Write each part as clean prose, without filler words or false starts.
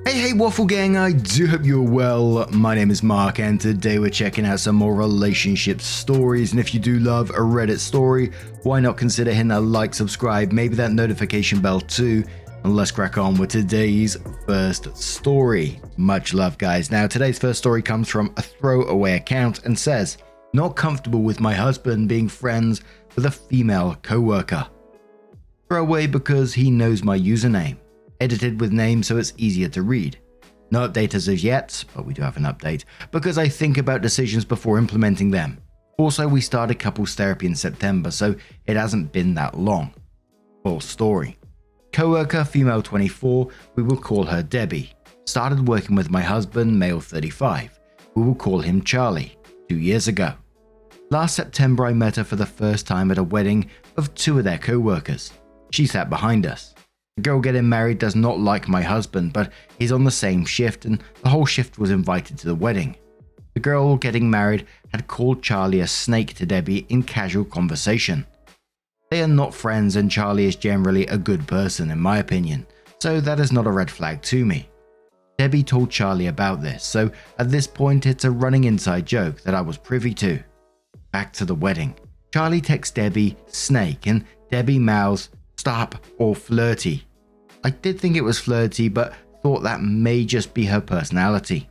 Hey Waffle Gang, I do hope you're well. My name is Mark and today we're checking out some more relationship stories, and if you do love a Reddit story, why not consider hitting that like, subscribe, maybe that notification bell too, and let's crack on with today's first story. Much love guys. Now today's first story comes from a throwaway account and says, not comfortable with my husband being friends with a female co-worker. Throwaway because he knows my username. Edited with names so it's easier to read. No update as of yet, but we do have an update, because I think about decisions before implementing them. Also, we started couples therapy in September, so it hasn't been that long. Full story. Coworker, female 24, we will call her Debbie. Started working with my husband, male 35. We will call him Charlie, 2 years ago. Last September I met her for the first time at a wedding of two of their co-workers. She sat behind us. The girl getting married does not like my husband, but he's on the same shift and the whole shift was invited to the wedding. The girl getting married had called Charlie a snake to Debbie in casual conversation. They are not friends and Charlie is generally a good person in my opinion, so that is not a red flag to me. Debbie told Charlie about this, so at this point it's a running inside joke that I was privy to. Back to the wedding. Charlie texts Debbie snake and Debbie mouths stop or flirty. I did think it was flirty, but thought that may just be her personality.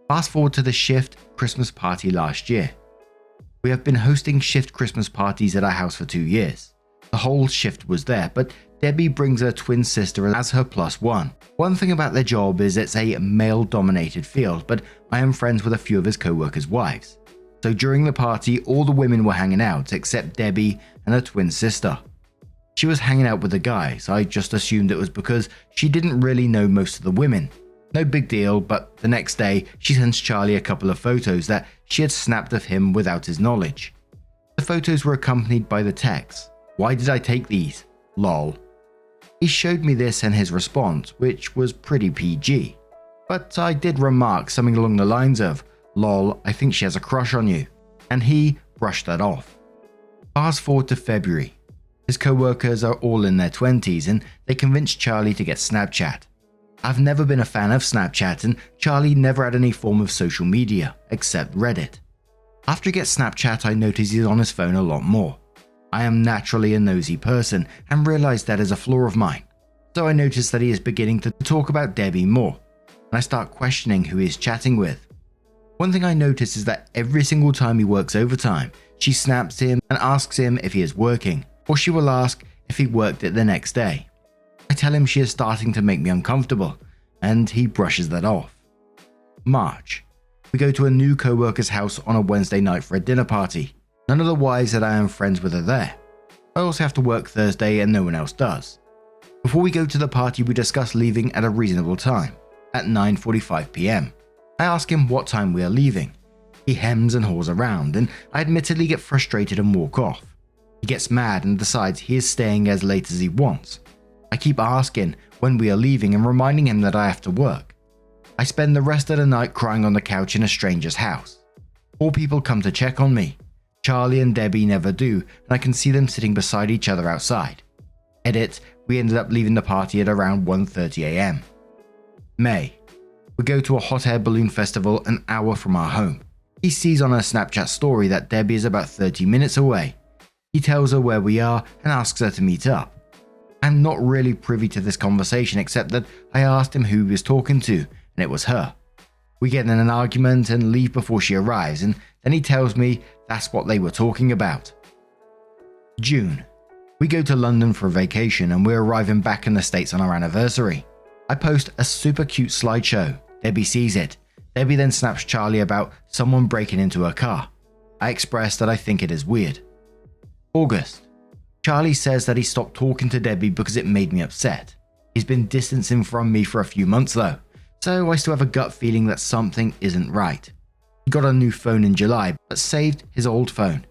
Fast forward to the shift Christmas party last year. We have been hosting shift Christmas parties at our house for 2 years. The whole shift was there, but Debbie brings her twin sister as her +1. One thing about their job is it's a male-dominated field, but I am friends with a few of his co-workers' wives. So during the party, all the women were hanging out except Debbie and her twin sister. She was hanging out with the guys. I just assumed it was because she didn't really know most of the women. No big deal, but the next day she sends Charlie a couple of photos that she had snapped of him without his knowledge. The photos were accompanied by the text, "Why did I take these? Lol." He showed me this and his response, which was pretty PG. But I did remark something along the lines of, "Lol, I think she has a crush on you," and he brushed that off. Fast forward to February. His co-workers are all in their 20s and they convinced Charlie to get Snapchat. I've never been a fan of Snapchat and Charlie never had any form of social media except Reddit. After he gets Snapchat I notice he's on his phone a lot more. I am naturally a nosy person and realize that is a flaw of mine. So I notice that he is beginning to talk about Debbie more and I start questioning who he is chatting with. One thing I notice is that every single time he works overtime, she snaps him and asks him if he is working. Or she will ask if he worked it the next day. I tell him she is starting to make me uncomfortable, and he brushes that off. March. We go to a new co-worker's house on a Wednesday night for a dinner party. None of the wives that I am friends with are there. I also have to work Thursday and no one else does. Before we go to the party we discuss leaving at a reasonable time, at 9:45 PM. I ask him what time we are leaving. He hems and haws around, and I admittedly get frustrated and walk off. He gets mad and decides he is staying as late as he wants. I keep asking when we are leaving and reminding him that I have to work. I spend the rest of the night crying on the couch in a stranger's house. 4 people come to check on me. Charlie and Debbie never do, and I can see them sitting beside each other outside. Edit, we ended up leaving the party at around 1:30 AM. May. We go to a hot air balloon festival an hour from our home. He sees on her Snapchat story that Debbie is about 30 minutes away. He tells her where we are and asks her to meet up. I'm not really privy to this conversation except that I asked him who he was talking to and it was her. We get in an argument and leave before she arrives and then he tells me that's what they were talking about. June. We go to London for a vacation and we're arriving back in the States on our anniversary. I post a super cute slideshow. Debbie sees it. Debbie then snaps Charlie about someone breaking into her car. I express that I think it is weird. August. Charlie says that he stopped talking to Debbie because it made me upset. He's been distancing from me for a few months though, so I still have a gut feeling that something isn't right. He got a new phone in July, but saved his old phone.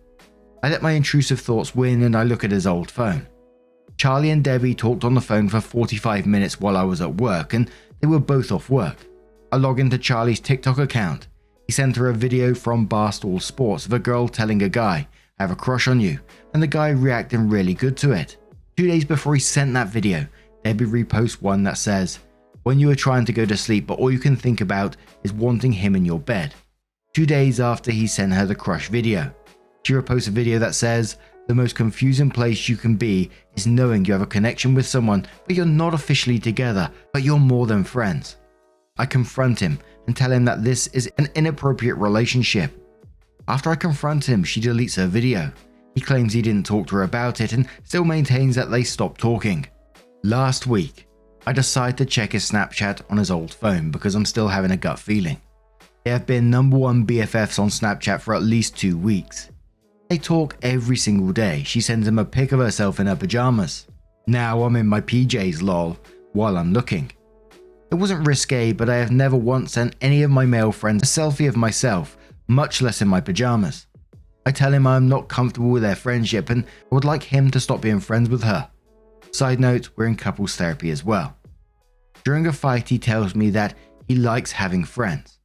I let my intrusive thoughts win and I look at his old phone. Charlie and Debbie talked on the phone for 45 minutes while I was at work and they were both off work. I log into Charlie's TikTok account. He sent her a video from Barstool Sports of a girl telling a guy, "I have a crush on you," and the guy reacting really good to it. 2 days before he sent that video, Debbie reposts one that says, when you are trying to go to sleep but all you can think about is wanting him in your bed. 2 days after he sent her the crush video, she reposts a video that says, "The most confusing place you can be is knowing you have a connection with someone but you're not officially together, but you're more than friends." I confront him and tell him that this is an inappropriate relationship. After I confront him, she deletes her video. He claims he didn't talk to her about it and still maintains that they stopped talking. Last week, I decide to check his Snapchat on his old phone because I'm still having a gut feeling. They have been #1 BFFs on Snapchat for at least 2 weeks. They talk every single day. She sends him a pic of herself in her pajamas. Now I'm in my PJs lol while I'm looking. It wasn't risque, but I have never once sent any of my male friends a selfie of myself, much less in my pajamas. I tell him I'm not comfortable with their friendship and I would like him to stop being friends with her. Side note, we're in couples therapy as well. During a fight, he tells me that he likes having friends.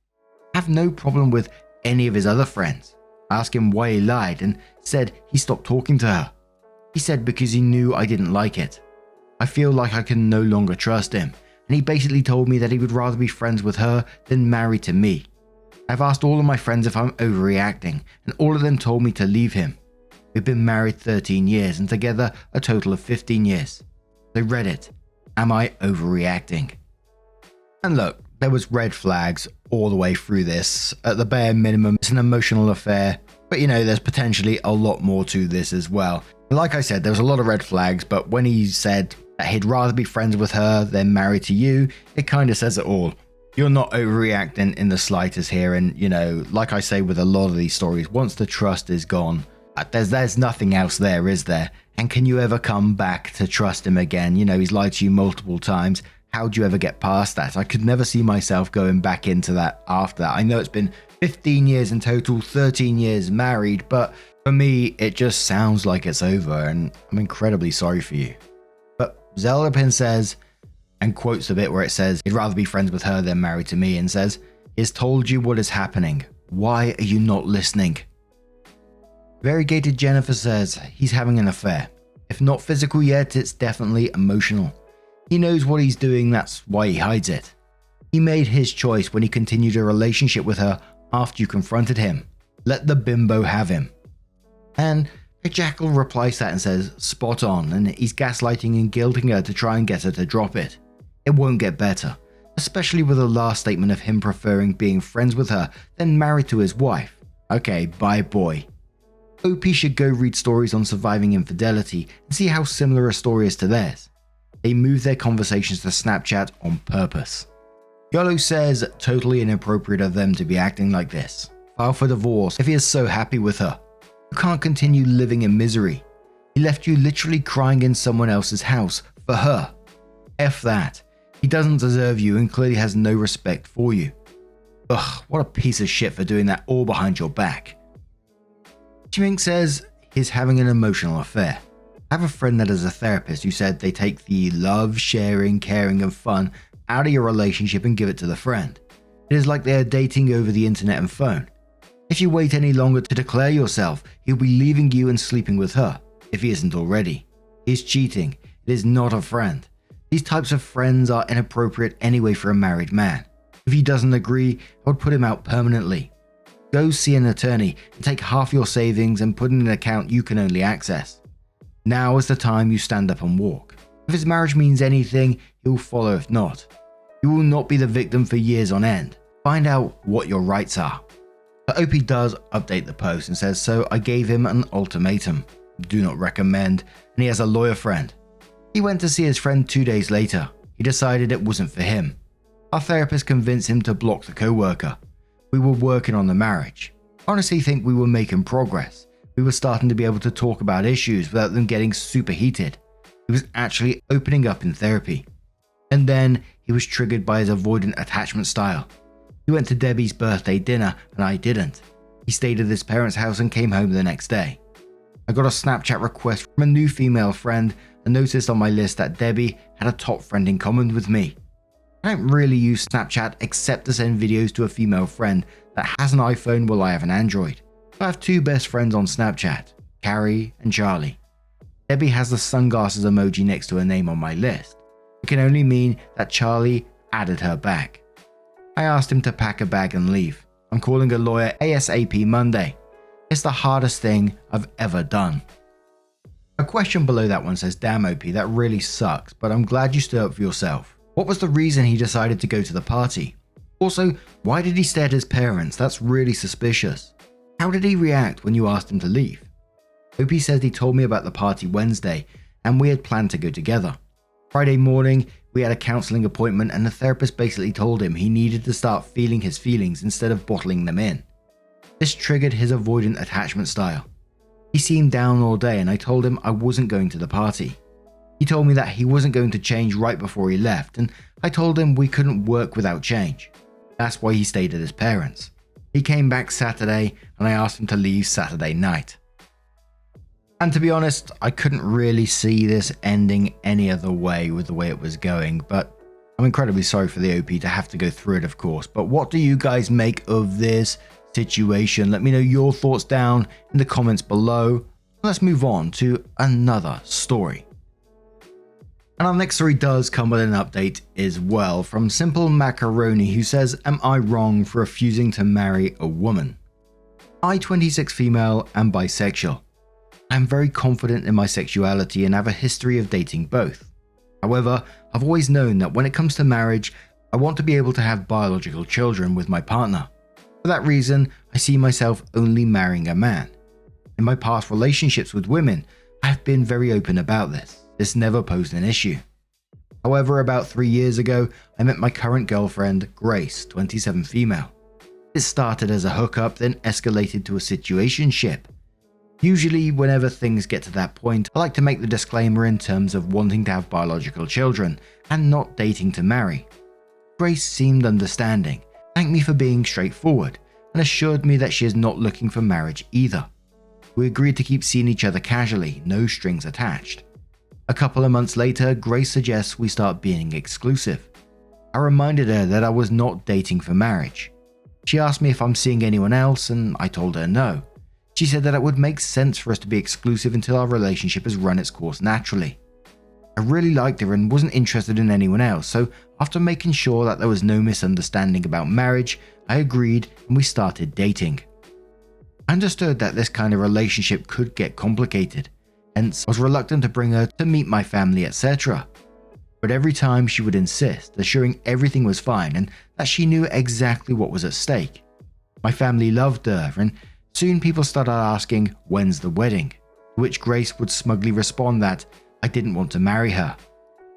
I have no problem with any of his other friends. I asked him why he lied and said he stopped talking to her. He said because he knew I didn't like it. I feel like I can no longer trust him, and he basically told me that he would rather be friends with her than married to me. I've asked all of my friends if I'm overreacting, and all of them told me to leave him. We've been married 13 years and together a total of 15 years. So Reddit, am I overreacting? And look, there was red flags all the way through this. At the bare minimum, it's an emotional affair, but there's potentially a lot more to this as well. Like I said, there was a lot of red flags, but when he said that he'd rather be friends with her than married to you, it kind of says it all. You're not overreacting in the slightest here, and like I say with a lot of these stories, once the trust is gone, there's nothing else there, is there? And can you ever come back to trust him again? He's lied to you multiple times. How do you ever get past that? I could never see myself going back into that after that. I know it's been 15 years in total, 13 years married, but for me, it just sounds like it's over, and I'm incredibly sorry for you. But Zeldapin says, and quotes the bit where it says he'd rather be friends with her than married to me, and says, "He's told you what is happening. Why are you not listening?" Variegated Jennifer says he's having an affair. If not physical yet, it's definitely emotional. He knows what he's doing, that's why he hides it. He made his choice when he continued a relationship with her after you confronted him. Let the bimbo have him. And Jackal replies that and says, spot on, and he's gaslighting and guilting her to try and get her to drop it. It won't get better, especially with the last statement of him preferring being friends with her than married to his wife. Okay, bye boy. OP should go read stories on surviving infidelity and see how similar a story is to theirs. They move their conversations to Snapchat on purpose. Yolo says totally inappropriate of them to be acting like this. File for divorce if he is so happy with her. You can't continue living in misery. He left you literally crying in someone else's house for her. F that. He doesn't deserve you and clearly has no respect for you. Ugh, what a piece of shit for doing that all behind your back. Chimink says he's having an emotional affair. I have a friend that is a therapist who said they take the love, sharing, caring and fun out of your relationship and give it to the friend. It is like they are dating over the internet and phone. If you wait any longer to declare yourself, he'll be leaving you and sleeping with her, if he isn't already. He's cheating. It is not a friend. These types of friends are inappropriate anyway for a married man. If he doesn't agree, I would put him out permanently. Go see an attorney and take half your savings and put in an account you can only access. Now is the time you stand up and walk. If his marriage means anything, he will follow if not. You will not be the victim for years on end. Find out what your rights are. But OP does update the post and says, so I gave him an ultimatum. Do not recommend, and he has a lawyer friend. He went to see his friend 2 days later. He decided it wasn't for him. Our therapist convinced him to block the co-worker. We were working on the marriage. I honestly think we were making progress. We were starting to be able to talk about issues without them getting super heated. He was actually opening up in therapy. And then he was triggered by his avoidant attachment style. He went to Debbie's birthday dinner and I didn't. He stayed at his parents' house and came home the next day. I got a Snapchat request from a new female friend and noticed on my list that Debbie had a top friend in common with me. I don't really use Snapchat except to send videos to a female friend that has an iPhone while I have an Android. I have two best friends on Snapchat, Carrie and Charlie. Debbie has the sunglasses emoji next to her name on my list. It can only mean that Charlie added her back. I asked him to pack a bag and leave. I'm calling a lawyer ASAP Monday. It's the hardest thing I've ever done. A question below that one says, damn OP, that really sucks, but I'm glad you stood up for yourself. What was the reason he decided to go to the party? Also, why did he stare at his parents? That's really suspicious. How did he react when you asked him to leave? OP says he told me about the party Wednesday and we had planned to go together. Friday morning, we had a counselling appointment and the therapist basically told him he needed to start feeling his feelings instead of bottling them in. This triggered his avoidant attachment style. He seemed down all day and I told him I wasn't going to the party. He told me that he wasn't going to change right before he left and I told him we couldn't work without change. That's why he stayed at his parents. He came back Saturday and I asked him to leave Saturday night. And to be honest, I couldn't really see this ending any other way with the way it was going, but I'm incredibly sorry for the OP to have to go through it, of course. But what do you guys make of this situation? Let me know your thoughts down in the comments below. Let's move on to another story. And our next story does come with an update as well from Simple Macaroni, who says, am I wrong for refusing to marry a woman? I, 26 female and bisexual. I am very confident in my sexuality and have a history of dating both. However, I've always known that when it comes to marriage, I want to be able to have biological children with my partner. For that reason, I see myself only marrying a man. In my past relationships with women, I have been very open about this. This never posed an issue. However, about 3 years ago, I met my current girlfriend, Grace, 27 female. It started as a hookup, then escalated to a situationship. Usually, whenever things get to that point, I like to make the disclaimer in terms of wanting to have biological children and not dating to marry. Grace seemed understanding, thanked me for being straightforward, and assured me that she is not looking for marriage either. We agreed to keep seeing each other casually, no strings attached. A couple of months later, Grace suggests we start being exclusive. I reminded her that I was not dating for marriage. She asked me if I'm seeing anyone else, and I told her no. She said that it would make sense for us to be exclusive until our relationship has run its course naturally. I really liked her and wasn't interested in anyone else, so after making sure that there was no misunderstanding about marriage, I agreed and we started dating. I understood that this kind of relationship could get complicated, hence I was reluctant to bring her to meet my family, etc. But every time she would insist, assuring everything was fine and that she knew exactly what was at stake. My family loved her and soon people started asking, when's the wedding? To which Grace would smugly respond that I didn't want to marry her.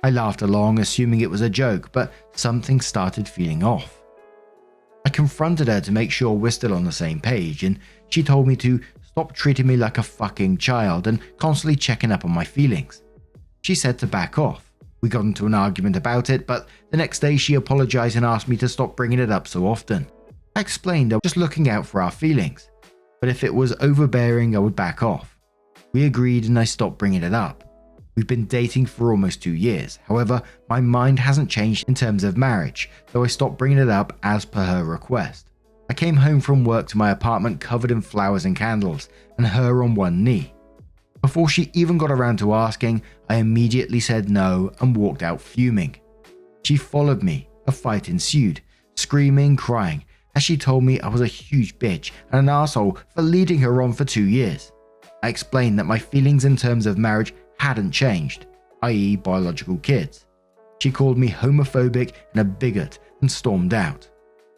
I laughed along, assuming it was a joke, but something started feeling off. I confronted her to make sure we're still on the same page, and she told me to stop treating me like a fucking child and constantly checking up on my feelings. She said to back off. We got into an argument about it, but the next day she apologized and asked me to stop bringing it up so often. I explained I was just looking out for our feelings, but if it was overbearing, I would back off. We agreed and I stopped bringing it up. We've been dating for almost 2 years. However, my mind hasn't changed in terms of marriage, though I stopped bringing it up as per her request. I came home from work to my apartment covered in flowers and candles, and her on one knee. Before she even got around to asking, I immediately said no and walked out fuming. She followed me. A fight ensued, screaming, crying, as she told me I was a huge bitch and an asshole for leading her on for 2 years. I explained that my feelings in terms of marriage hadn't changed, i.e. biological kids. She called me homophobic and a bigot and stormed out.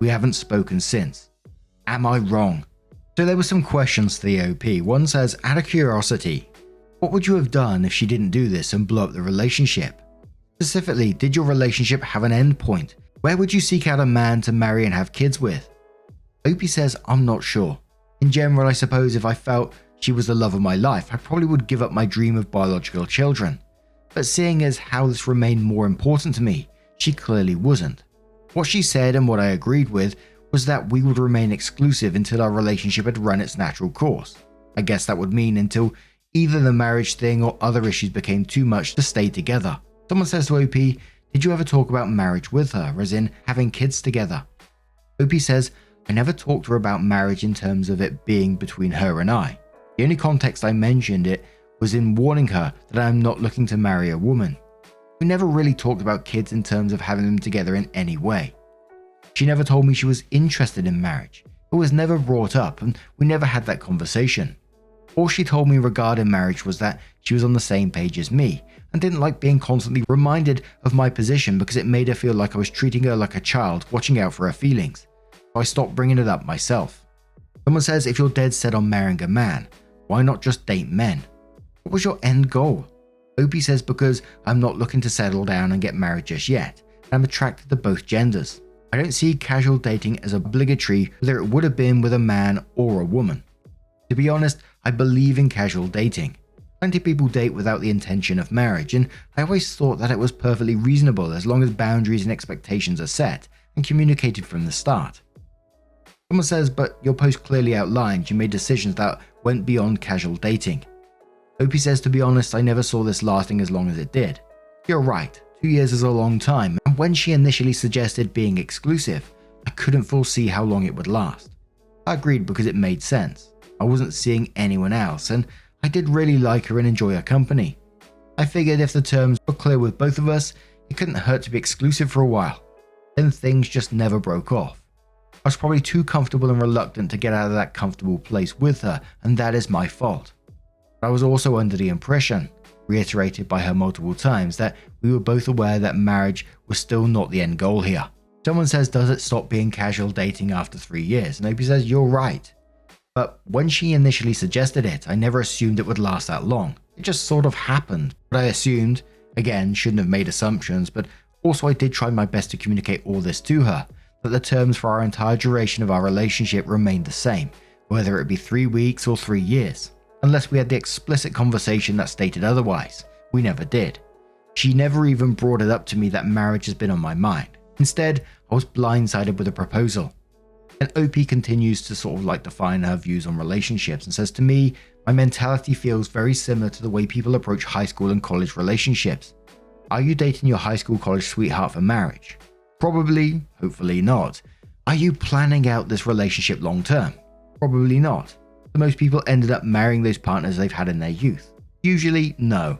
We haven't spoken since. Am I wrong? So there were some questions to the OP. One says, out of curiosity, what would you have done if she didn't do this and blow up the relationship? Specifically, did your relationship have an end point? Where would you seek out a man to marry and have kids with? OP says, I'm not sure. In general, I suppose if I felt she was the love of my life, I probably would give up my dream of biological children. But seeing as how this remained more important to me, she clearly wasn't. What she said and what I agreed with was that we would remain exclusive until our relationship had run its natural course. I guess that would mean until either the marriage thing or other issues became too much to stay together. Someone says to OP, did you ever talk about marriage with her, as in having kids together? OP says, I never talked to her about marriage in terms of it being between her and I. The only context I mentioned it was in warning her that I am not looking to marry a woman. We never really talked about kids in terms of having them together in any way. She never told me she was interested in marriage. It was never brought up and we never had that conversation. All she told me regarding marriage was that she was on the same page as me and didn't like being constantly reminded of my position because it made her feel like I was treating her like a child, watching out for her feelings. So I stopped bringing it up myself. Someone says, if you're dead set on marrying a man, why not just date men? What was your end goal? Opie says, because I'm not looking to settle down and get married just yet, and I'm attracted to both genders. I don't see casual dating as obligatory, whether it would have been with a man or a woman. To be honest, I believe in casual dating. Plenty of people date without the intention of marriage, and I always thought that it was perfectly reasonable as long as boundaries and expectations are set and communicated from the start. Someone says, but your post clearly outlined you made decisions that went beyond casual dating. Opie says, to be honest, I never saw this lasting as long as it did. You're right, 2 years is a long time, and when she initially suggested being exclusive, I couldn't foresee how long it would last. I agreed because it made sense. I wasn't seeing anyone else, and I did really like her and enjoy her company. I figured if the terms were clear with both of us, it couldn't hurt to be exclusive for a while. Then things just never broke off. I was probably too comfortable and reluctant to get out of that comfortable place with her, and that is my fault. But I was also under the impression, reiterated by her multiple times, that we were both aware that marriage was still not the end goal here. Someone says, does it stop being casual dating after 3 years? And Opie says, you're right. But when she initially suggested it, I never assumed it would last that long. It just sort of happened. But I assumed, again, shouldn't have made assumptions, but also I did try my best to communicate all this to her, that the terms for our entire duration of our relationship remained the same, whether it be 3 weeks or 3 years. Unless we had the explicit conversation that stated otherwise. We never did. She never even brought it up to me that marriage has been on my mind. Instead, I was blindsided with a proposal. And OP continues to sort of like define her views on relationships and says, to me, my mentality feels very similar to the way people approach high school and college relationships. Are you dating your high school college sweetheart for marriage? Probably, hopefully not. Are you planning out this relationship long term? Probably not. Most people ended up marrying those partners they've had in their youth. Usually, no.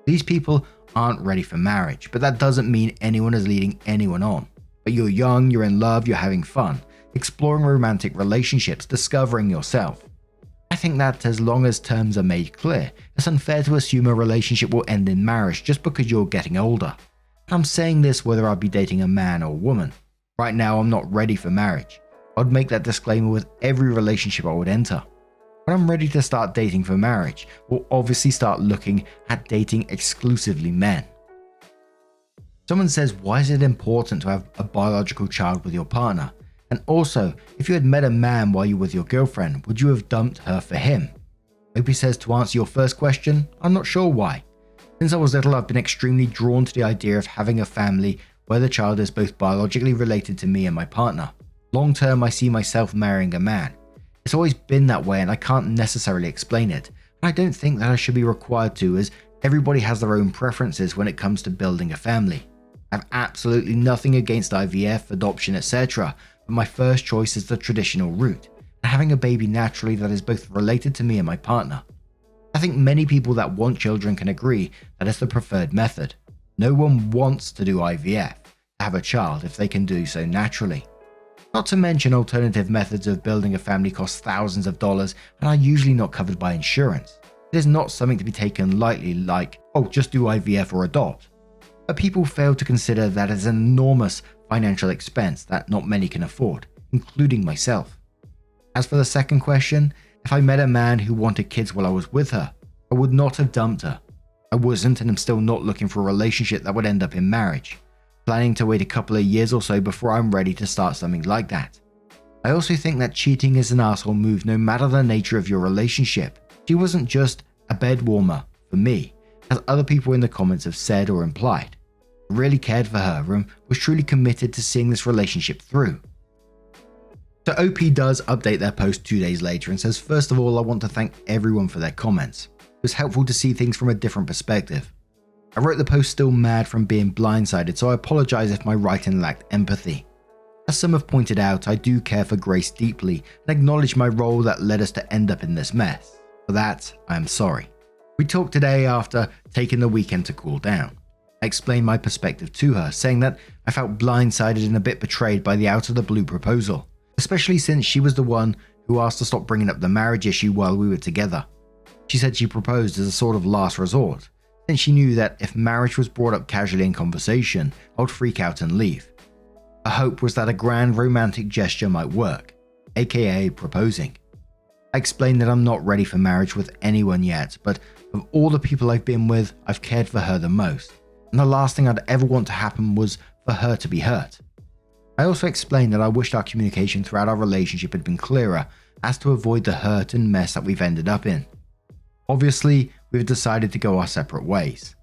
These people aren't ready for marriage, but that doesn't mean anyone is leading anyone on. But you're young, you're in love, you're having fun, exploring romantic relationships, discovering yourself. I think that as long as terms are made clear, it's unfair to assume a relationship will end in marriage just because you're getting older. I'm saying this whether I'd be dating a man or woman. Right now, I'm not ready for marriage. I'd make that disclaimer with every relationship I would enter. When I'm ready to start dating for marriage, we'll obviously start looking at dating exclusively men. Someone says, why is it important to have a biological child with your partner? And also, if you had met a man while you were with your girlfriend, would you have dumped her for him? Opie says, to answer your first question, I'm not sure why. Since I was little, I've been extremely drawn to the idea of having a family where the child is both biologically related to me and my partner. Long term, I see myself marrying a man. It's always been that way and I can't necessarily explain it. And I don't think that I should be required to, as everybody has their own preferences when it comes to building a family. I have absolutely nothing against IVF, adoption, etc., but my first choice is the traditional route, and having a baby naturally that is both related to me and my partner. I think many people that want children can agree that it's the preferred method. No one wants to do IVF, to have a child if they can do so naturally. Not to mention alternative methods of building a family cost thousands of dollars and are usually not covered by insurance. It is not something to be taken lightly like, oh, just do IVF or adopt. But people fail to consider that as an enormous financial expense that not many can afford, including myself. As for the second question, if I met a man who wanted kids while I was with her, I would not have dumped her. I wasn't and I'm still not looking for a relationship that would end up in marriage. Planning to wait a couple of years or so before I'm ready to start something like that. I also think that cheating is an asshole move no matter the nature of your relationship. She wasn't just a bed warmer for me, as other people in the comments have said or implied. I really cared for her and was truly committed to seeing this relationship through. So OP does update their post 2 days later and says, first of all, I want to thank everyone for their comments. It was helpful to see things from a different perspective. I wrote the post still mad from being blindsided, so I apologize if my writing lacked empathy. As some have pointed out, I do care for Grace deeply and acknowledge my role that led us to end up in this mess. For that, I am sorry. We talked today after taking the weekend to cool down. I explained my perspective to her, saying that I felt blindsided and a bit betrayed by the out-of-the-blue proposal, especially since she was the one who asked to stop bringing up the marriage issue while we were together. She said she proposed as a sort of last resort, since she knew that if marriage was brought up casually in conversation, I would freak out and leave. Her hope was that a grand romantic gesture might work, aka proposing. I explained that I'm not ready for marriage with anyone yet, but of all the people I've been with, I've cared for her the most, and the last thing I'd ever want to happen was for her to be hurt. I also explained that I wished our communication throughout our relationship had been clearer as to avoid the hurt and mess that we've ended up in. Obviously, we've decided to go our separate ways.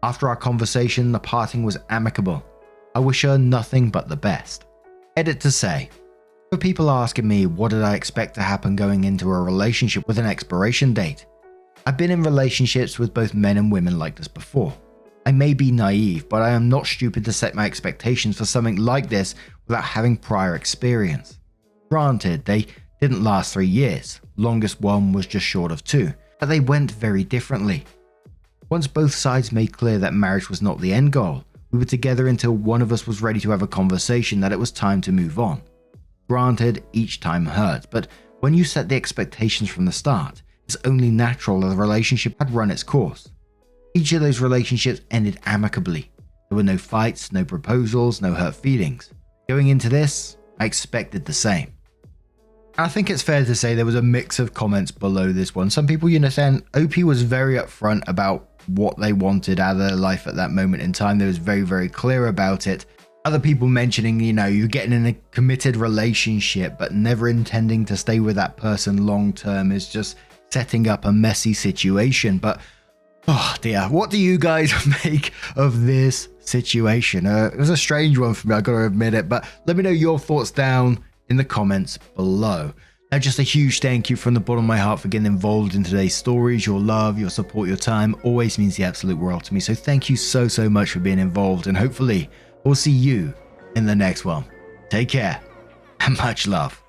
After our conversation, the parting was amicable. I wish her nothing but the best. Edit to say, for people asking me what did I expect to happen going into a relationship with an expiration date, I've been in relationships with both men and women like this before. I may be naive, but I am not stupid to set my expectations for something like this without having prior experience. Granted, they didn't last 3 years, longest one was just short of 2, but they went very differently. Once both sides made clear that marriage was not the end goal, we were together until one of us was ready to have a conversation that it was time to move on. Granted, each time hurt, but when you set the expectations from the start, it's only natural that the relationship had run its course. Each of those relationships ended amicably. There were no fights, no proposals, no hurt feelings. Going into this, I expected the same. I think it's fair to say there was a mix of comments below this one. Some people, saying OP was very upfront about what they wanted out of their life at that moment in time. They was very, very clear about it. Other people mentioning, you're getting in a committed relationship, but never intending to stay with that person long term is just setting up a messy situation. But, oh dear, what do you guys make of this situation? It was a strange one for me, I gotta admit it, but let me know your thoughts down in the comments below. Now, just a huge thank you from the bottom of my heart for getting involved in today's stories. Your love, your support, your time always means the absolute world to me. So thank you so much for being involved, and hopefully we'll see you in the next one. Take care and much love.